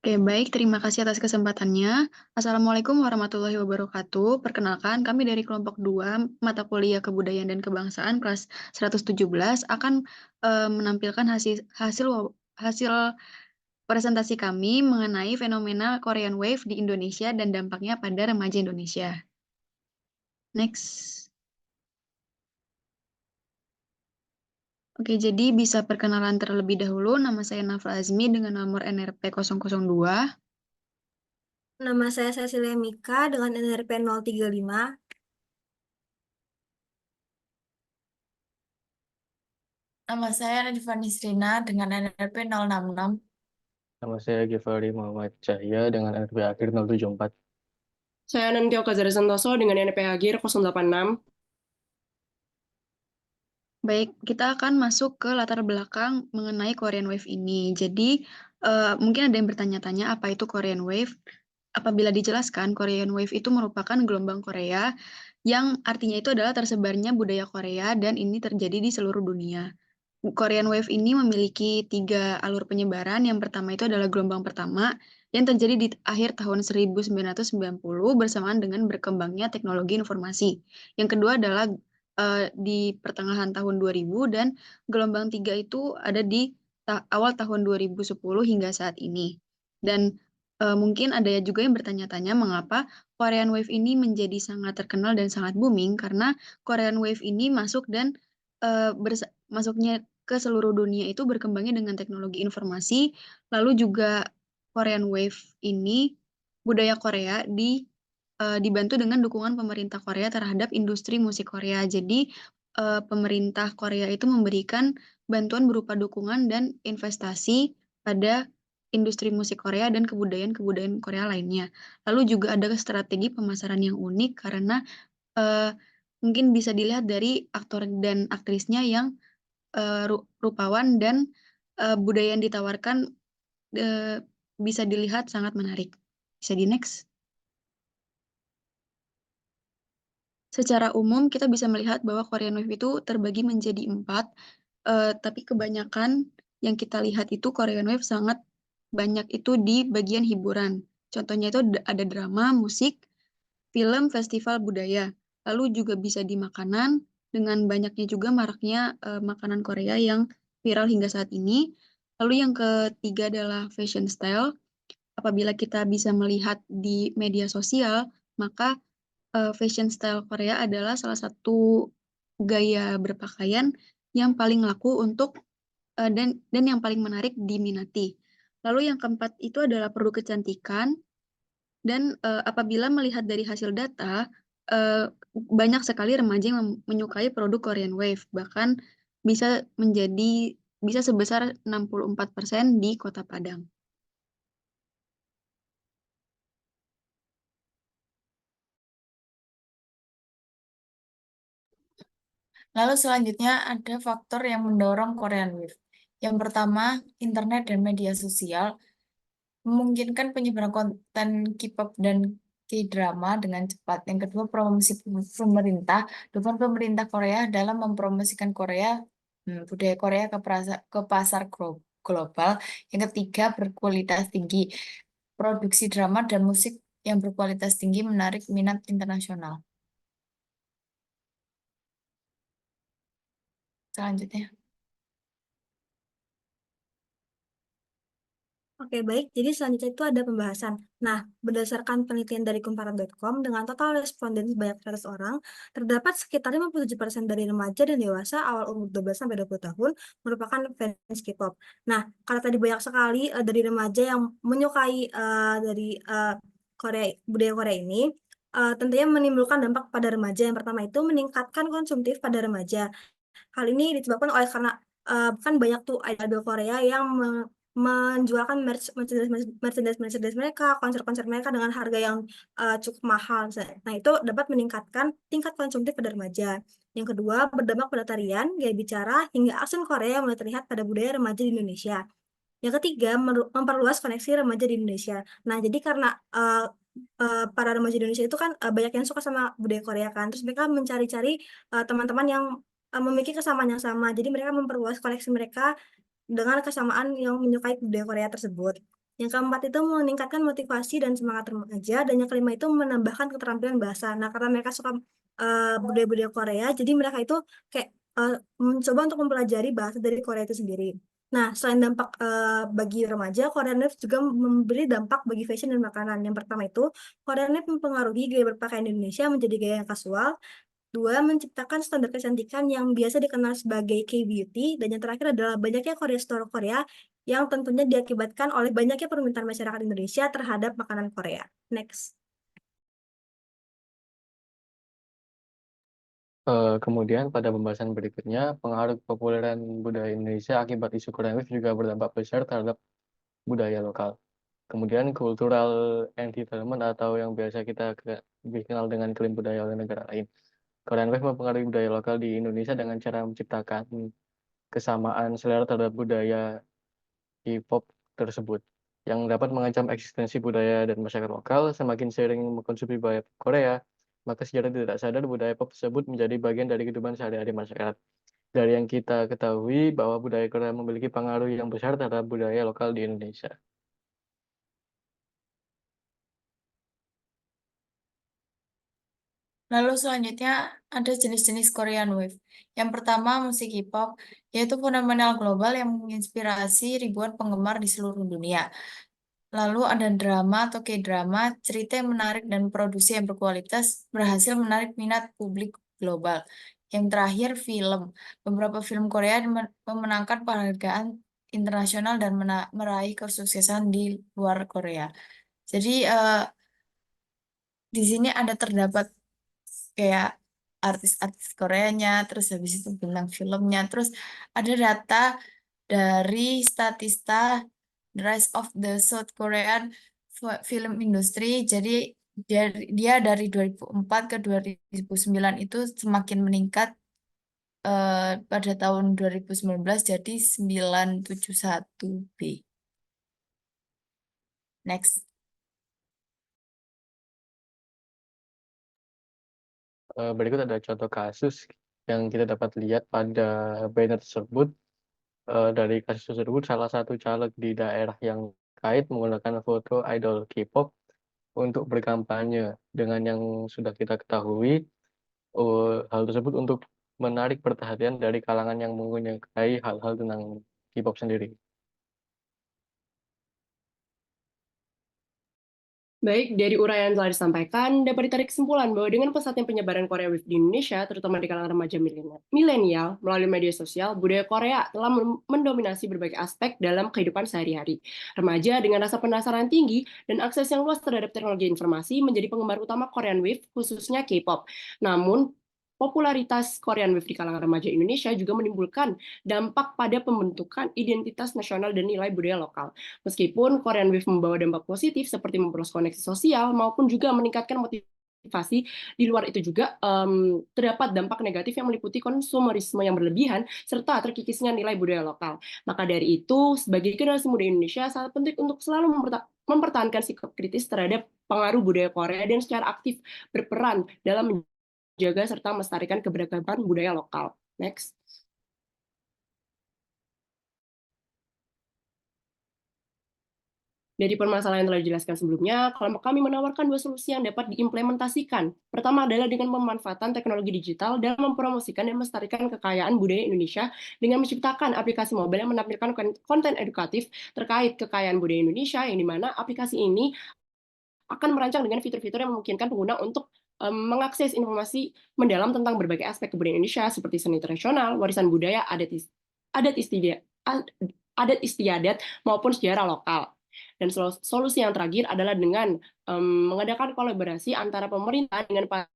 Oke, baik. Terima kasih atas kesempatannya. Assalamualaikum warahmatullahi wabarakatuh. Perkenalkan, kami dari kelompok 2 mata kuliah Kebudayaan dan Kebangsaan kelas 117 akan menampilkan hasil presentasi kami mengenai fenomena Korean Wave di Indonesia dan dampaknya pada remaja Indonesia. Next. Oke, jadi bisa perkenalan terlebih dahulu. Nama saya Nafa Azmi dengan nomor NRP 002. Nama saya Cecilia Mika dengan NRP 035. Nama saya Nadifa Nisrina dengan NRP 066. Nama saya Givari Muhammad Cahya dengan NRP akhir 074. Saya Nantio Kazari Santoso dengan NP Agir 086. Baik, kita akan masuk ke latar belakang mengenai Korean Wave ini. Jadi, mungkin ada yang bertanya-tanya apa itu Korean Wave. Apabila dijelaskan, Korean Wave itu merupakan gelombang Korea yang artinya itu adalah tersebarnya budaya Korea dan ini terjadi di seluruh dunia. Korean Wave ini memiliki 3 alur penyebaran. Yang pertama itu adalah gelombang pertama yang terjadi di akhir tahun 1990 bersamaan dengan berkembangnya teknologi informasi. Yang kedua adalah di pertengahan tahun 2000 dan gelombang 3 itu ada di awal tahun 2010 hingga saat ini. Dan mungkin ada juga yang bertanya-tanya mengapa Korean Wave ini menjadi sangat terkenal dan sangat booming karena Korean Wave ini masuk dan masuknya ke seluruh dunia itu berkembangnya dengan teknologi informasi, lalu juga Korean Wave ini budaya Korea dibantu dengan dukungan pemerintah Korea terhadap industri musik Korea. Jadi pemerintah Korea itu memberikan bantuan berupa dukungan dan investasi pada industri musik Korea dan kebudayaan-kebudayaan Korea lainnya. Lalu juga ada strategi pemasaran yang unik karena eh, mungkin bisa dilihat dari aktor dan aktrisnya yang rupawan dan budaya yang ditawarkan eh, bisa dilihat sangat menarik. Bisa di next. Secara umum kita bisa melihat bahwa Korean Wave itu terbagi menjadi 4, tapi kebanyakan yang kita lihat itu Korean Wave sangat banyak itu di bagian hiburan. Contohnya itu ada drama, musik, film, festival budaya. Lalu juga bisa di makanan, dengan banyaknya juga maraknya makanan Korea yang viral hingga saat ini. Lalu yang ketiga adalah fashion style. Apabila kita bisa melihat di media sosial, maka fashion style Korea adalah salah satu gaya berpakaian yang paling laku untuk dan yang paling menarik diminati. Lalu yang keempat itu adalah produk kecantikan. Dan apabila melihat dari hasil data, eh, banyak sekali remaja yang menyukai produk Korean Wave, bahkan bisa bisa sebesar 64% di Kota Padang. Lalu selanjutnya ada faktor yang mendorong Korean Wave. Yang pertama, internet dan media sosial memungkinkan penyebaran konten K-pop dan K-drama dengan cepat. Yang kedua, promosi pemerintah. Dukungan pemerintah Korea dalam mempromosikan budaya Korea ke pasar global. Yang ketiga, berkualitas tinggi. Produksi drama dan musik yang berkualitas tinggi menarik minat internasional. Selanjutnya. Oke, baik. Jadi selanjutnya itu ada pembahasan. Nah, berdasarkan penelitian dari Kumparan.com, dengan total responden sebanyak 100 orang, terdapat sekitar 57% dari remaja dan dewasa awal umur 12 sampai 20 tahun merupakan fans K-pop. Nah, karena tadi banyak sekali dari remaja yang menyukai dari Korea, budaya Korea ini, tentunya menimbulkan dampak pada remaja. Yang pertama itu meningkatkan konsumtif pada remaja. Hal ini disebabkan oleh karena kan banyak tuh idol Korea yang menjualkan merchandise mereka, konser-konser mereka dengan harga yang cukup mahal. Nah, itu dapat meningkatkan tingkat konsumtif pada remaja. Yang kedua, berdampak pada tarian, gaya bicara, hingga aksen Korea yang mulai terlihat pada budaya remaja di Indonesia. Yang ketiga, memperluas koneksi remaja di Indonesia. Nah, jadi karena para remaja Indonesia itu kan banyak yang suka sama budaya Korea kan, terus mereka mencari-cari teman-teman yang memiliki kesamaan yang sama. Jadi mereka memperluas koleksi mereka dengan kesamaan yang menyukai budaya Korea tersebut. Yang keempat itu meningkatkan motivasi dan semangat remaja, dan yang kelima itu menambahkan keterampilan bahasa. Nah, karena mereka suka budaya-budaya Korea, jadi mereka itu kayak mencoba untuk mempelajari bahasa dari Korea itu sendiri. Nah, selain dampak bagi remaja, Korean Wave juga memberi dampak bagi fashion dan makanan. Yang pertama itu, Korean Wave mempengaruhi gaya berpakaian Indonesia menjadi gaya yang kasual. Dua, menciptakan standar kecantikan yang biasa dikenal sebagai K-beauty. Dan yang terakhir adalah banyaknya Korea Store Korea yang tentunya diakibatkan oleh banyaknya permintaan masyarakat Indonesia terhadap makanan Korea. Next. Kemudian pada pembahasan berikutnya, pengaruh kepopuleran budaya Indonesia akibat isu Korean Wave juga berdampak besar terhadap budaya lokal. Kemudian cultural entitlement atau yang biasa kita dikenal dengan klaim budaya oleh negara lain. Korean Wave mempengaruhi budaya lokal di Indonesia dengan cara menciptakan kesamaan selera terhadap budaya K-pop tersebut yang dapat mengancam eksistensi budaya dan masyarakat lokal. Semakin sering mengkonsumsi budaya Korea, maka secara tidak sadar budaya pop tersebut menjadi bagian dari kehidupan sehari-hari masyarakat. Dari yang kita ketahui bahwa budaya Korea memiliki pengaruh yang besar terhadap budaya lokal di Indonesia. Lalu selanjutnya ada jenis-jenis Korean Wave. Yang pertama musik K-pop, yaitu fenomenal global yang menginspirasi ribuan penggemar di seluruh dunia. Lalu ada drama atau K-drama, cerita yang menarik dan produksi yang berkualitas berhasil menarik minat publik global. Yang terakhir film. Beberapa film Korea memenangkan penghargaan internasional dan meraih kesuksesan di luar Korea. Jadi di sini ada terdapat kayak artis-artis Koreanya, terus habis itu bintang filmnya, terus ada data dari Statista The Rise of the South Korean Film Industry. Jadi dia dari 2004 ke 2009 itu semakin meningkat pada tahun 2019 jadi 971B. Next. Berikut ada contoh kasus yang kita dapat lihat pada banner tersebut. Dari kasus tersebut, salah satu caleg di daerah yang kait menggunakan foto idol K-pop untuk berkampanye. Dengan yang sudah kita ketahui, hal tersebut untuk menarik perhatian dari kalangan yang menyukai hal-hal tentang K-pop sendiri. Baik, dari uraian yang telah disampaikan, dapat ditarik kesimpulan bahwa dengan pesatnya penyebaran Korea Wave di Indonesia, terutama di kalangan remaja milenial, melalui media sosial, budaya Korea telah mendominasi berbagai aspek dalam kehidupan sehari-hari. Remaja dengan rasa penasaran tinggi dan akses yang luas terhadap teknologi informasi menjadi penggemar utama Korean Wave, khususnya K-pop. Namun, popularitas Korean Wave di kalangan remaja Indonesia juga menimbulkan dampak pada pembentukan identitas nasional dan nilai budaya lokal. Meskipun Korean Wave membawa dampak positif seperti memperluas koneksi sosial maupun juga meningkatkan motivasi, di luar itu juga terdapat dampak negatif yang meliputi konsumerisme yang berlebihan serta terkikisnya nilai budaya lokal. Maka dari itu, sebagai generasi muda Indonesia, sangat penting untuk selalu mempertahankan sikap kritis terhadap pengaruh budaya Korea dan secara aktif berperan dalam menjaga serta melestarikan keberagaman budaya lokal. Next. Dari permasalahan yang telah dijelaskan sebelumnya, kelompok kami menawarkan dua solusi yang dapat diimplementasikan. Pertama adalah dengan pemanfaatan teknologi digital dan mempromosikan dan melestarikan kekayaan budaya Indonesia dengan menciptakan aplikasi mobile yang menampilkan konten edukatif terkait kekayaan budaya Indonesia, yang dimana aplikasi ini akan merancang dengan fitur-fitur yang memungkinkan pengguna untuk mengakses informasi mendalam tentang berbagai aspek kebudayaan Indonesia seperti seni tradisional, warisan budaya, adat istiadat maupun sejarah lokal. Dan solusi yang terakhir adalah dengan mengadakan kolaborasi antara pemerintah dengan para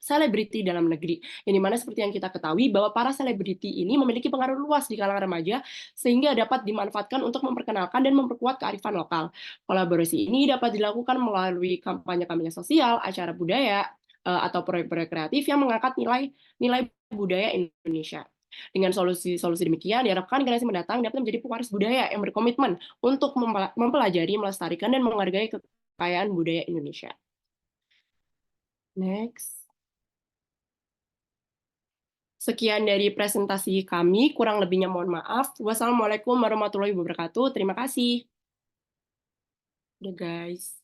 selebriti dalam negeri. Yang dimana seperti yang kita ketahui bahwa para selebriti ini memiliki pengaruh luas di kalangan remaja sehingga dapat dimanfaatkan untuk memperkenalkan dan memperkuat kearifan lokal. Kolaborasi ini dapat dilakukan melalui kampanye-kampanye sosial, acara budaya, atau proyek-proyek kreatif yang mengangkat nilai budaya Indonesia. Dengan solusi-solusi demikian, diharapkan generasi mendatang dapat menjadi pewaris budaya yang berkomitmen untuk mempelajari, melestarikan, dan menghargai kekayaan budaya Indonesia. Next. Sekian dari presentasi kami, kurang lebihnya mohon maaf. Wassalamualaikum warahmatullahi wabarakatuh. Terima kasih. Udah guys.